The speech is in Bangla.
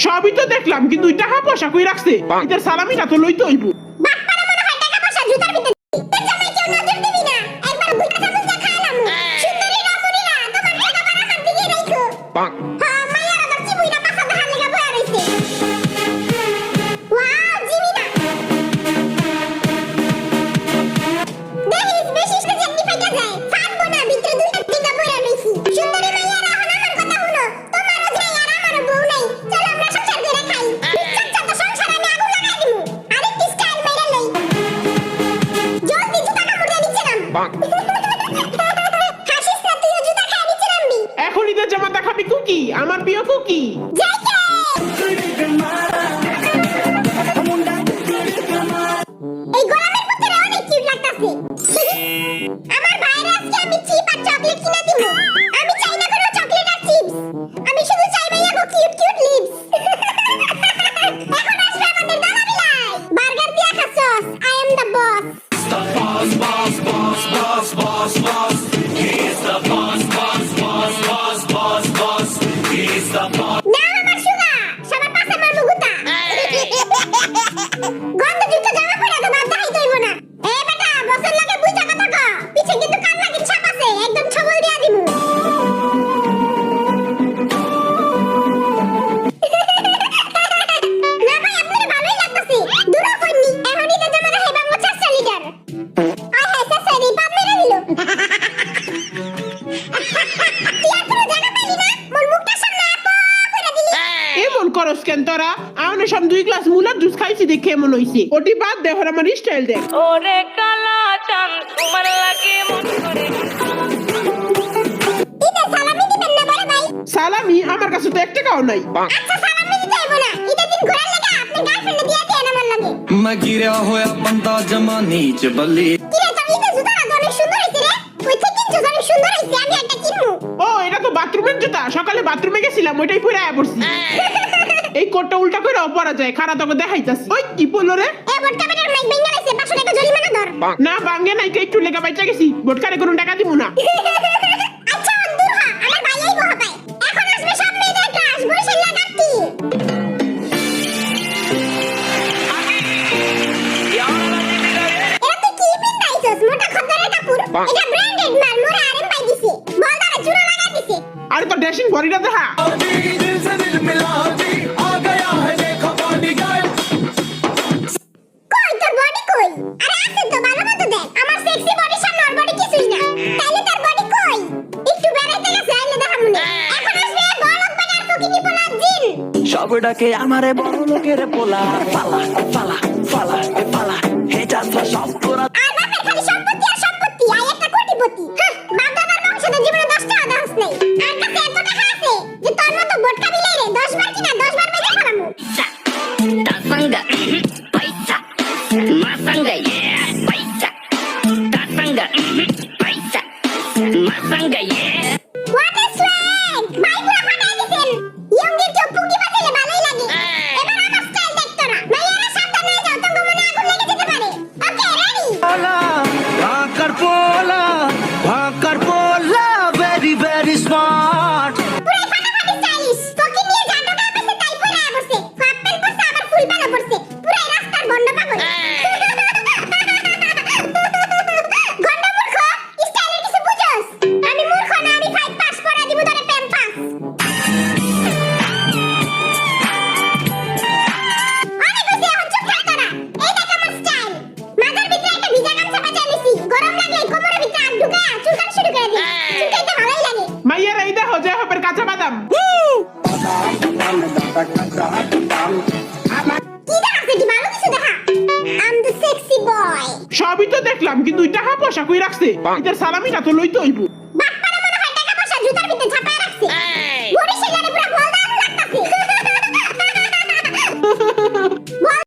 সবই তো দেখলাম, কিন্তু টাকা পয়সা কই রাখছে? এদের সালামিটা তো লইতে হইব। বাপ্পারা মনে হয় টাকা পয়সা জুতার ভিতরে তোর জামাই কেউ নজর দিবি না, একবার বুইটা চামচ দিয়ে খাইলাম। সুন্দরী রামুরিরা তোমার টাকা পারা হাত দিয়ে রাখো। হ্যাঁ মাইয়ারা তো চিবুইরা পাছা ধার লাগা বয়া রইছে। ওয়াও জিমিনা দেখিস বেশি সে যেমনি ফাইটা যায় ফাটবো না, ভিতরে দুইটা টিকা বয়া রইছি। সুন্দরী মাইয়ারা এখন আমার কথা শুনো, তোমারও নাই আর আমারও বউ নাই, চলো আমরা সংসার করে খাই। বিচ্ছাচ্ছা তো সংসার আমি আগুন লাগাই দিমু। আরেকটি স্টাইল মাইরা লই, জলদি জুতা কাপড় দিয়ে নিচে নাম। হাসিস না, তুইও জুতা খাই নিচে নামবি। এখন ঈদের জামাতা খাবি কুকি, আমার প্রিয় কুকি। যাইকে এই গোলামের পুত্রে অনেক কিউট লাগতাছে। আমার ভাইয়ের আজকে আমি চিপ আর চকলেট কিনে দিব। আমি চাই না কোনো চকলেট আর চিপস, আমি শুধু চাই ভাইয়া গো কিউট কিউট লিপস। এখন আসবে আমাদের দাদা বিলাই, বার্গার দিয়া খাচ্ছস, আই এম দ্য বস। নাও আমার সুগা, সবার পাশে আমার মুগুতা। গন্ধ যুক্ত জামা পরে তো বাদ দাইতে হইব না। এ বেটা বসের লাগে বুইটা কথা ক, পিছে কিন্তু কান লাগিন ছাপ আছে, একদম ছবল দিয়া দিমু। না ভাই আপনারে ভালোই লাগতাছে, দূরা কইনি এখনই তো জামাটা হেবা মোছা লিটার। আয় হায় সাসারি বাপ মেরে দিল। তুই আর কোনো জায়গা পেলি না, মোর মুখটার সামনে আপা করে দিলি। এমন করস কেন তোরা? আমি সব 2 গ্লাস মুলার জুস খাইছি দেখে এমন হইছে। ওটি বাদ দে, ওর আমার স্টাইল দেখ। ওরে কালা চাঁদ তোমার লাগে মন করে ঈদে সালামি দিবেন না বড় ভাই? সালামি আমার কাছে তো 1 টাকাও নাই। আচ্ছা সালামি দিতে হইব না, ঈদের দিন ঘোরার লাগা আপনি গার্লফ্রেন্ড দিয়ে দেন আমার লাগে। मैं गिरा होया बंदा जमा नीच बल्ली কি রে তোর ঈদের জুতাটা তো অনেক সুন্দর হইছে রে, ওই থেকে জুতা অনেক সুন্দর হইছে, আমি একটা কিনবো। ও এটা তো বাথরুমের জুতা, সকালে বাথরুমে গেছিলাম ওইটাই পরে আয়া পড়ছি। এই কোটটা উল্টা করে পরা যায়, খারাপ তোকে দেখাইতাছি। ওই কি বললো রে? এ বটকা বেটার মাইক ভেঙে লাইছে, 500 টাকা জরিমানা ধর। না ভাঙ্গে নাই, একটু লেগা বাইচা গেছি, বোটকারে কোনো টাকা দিব না। আচ্ছা অন্দুর হা, আমার ভাইয়াই বহা পায়। এখন আসবে সব মেয়েদের ক্রাশ, বরিশাল লাগাতি। এটা তুই কি পিন্দাইছস, মোটা খদ্দারের কাপড়? এটা ব্র্যান্ডেড মাল, মোরা আরএম পাই দিছে, বলদারে চূড়া লাগাই দিছে। আরে তো ড্রেসিং বডিটা দেখা। কই তোর বডি কই? আরে আছে তো, ভালো মতো দেখ, আমার সেক্সি বডির সামনে ওর বডি কিছুই না। তাইলে তোর বডি কই? একটু বেড়াইতে গেছে, আইলে দেখামুনি। এখন আসবে বলক বেটার ফকিনি পোলা জিন। সব ডাকে আমারে বড় লোকের পোলা পালা পালা পালা পালা হে যাত্রা সব তোরা আর বাপের খালি সম্পত্তি আর সম্পত্তি, আই একটা কোটিপতি। হ্যাঁ, বাপ দাদার বংশধর জীবনে 10 টাকা দাস নাই। আর কাছে এত টাকা আছে যে তোর মতো বটকা বিলাই রে 10 বার কিনা 10 বার বেচে ফেলামু। Tasanga, paisa, masanga, yeah, paisa. Tasanga, paisa, masanga, yeah. What a swag! ভাই পুরা ফাটাই দিছেন। ইয়ংদের চোখ পুঙ্গি বাজালে ভালোই লাগে। এবার আমার স্টাইল দেখ তোরা। মাইয়ারা সাবধান হয়ে যাও, তোমার মনে আগুন লেগে যেতে পারে। Okay ready? ভাকার পোলা ভেরি ভেরি স্মার্ট পুরাই ফাটাফাটি স্টাইলিশ। ফকির নিয়ে যা ঢোকা পেছে তাই পরে আয়া পড়ছে। হাফ প্যান্ট পরছে আবার ফুল প্যান্টও পরছে। পুরাই রাস্তার গন্ড পাগল। গন্ড মূর্খ, স্টাইলের কিছু বুঝোস? আমি মূর্খ না, আমি 5 পাস পড়া দিব তোরে প্যাম্পাস। অনেক হইছে, এখন চুপ থাক তোরা। এই দেখ আমার স্টাইল। মাথার ভিতরে একটা ভিজা গামছা পেঁচাই নিছি। গরম লাগলে কোমরের ভিতরে হাত ঢুকায়া চুলকানি শুরু করে দিই। চুলকাইতে ভালোই লাগে। মাইয়ারা এই দেখো যে হবে কাঁচা বাদাম। কি দেখাচ্ছে, কি ভালো কিছু দেখা? I'm the sexy boy. সবই তো দেখলাম, কিন্তু টাকা পয়সা কই রাখছে? এদের সালামিটা তো লইতে হইব। বাপ্পারা মনে হয় টাকা পয়সা জুতার ভিতরে ঝাপায়া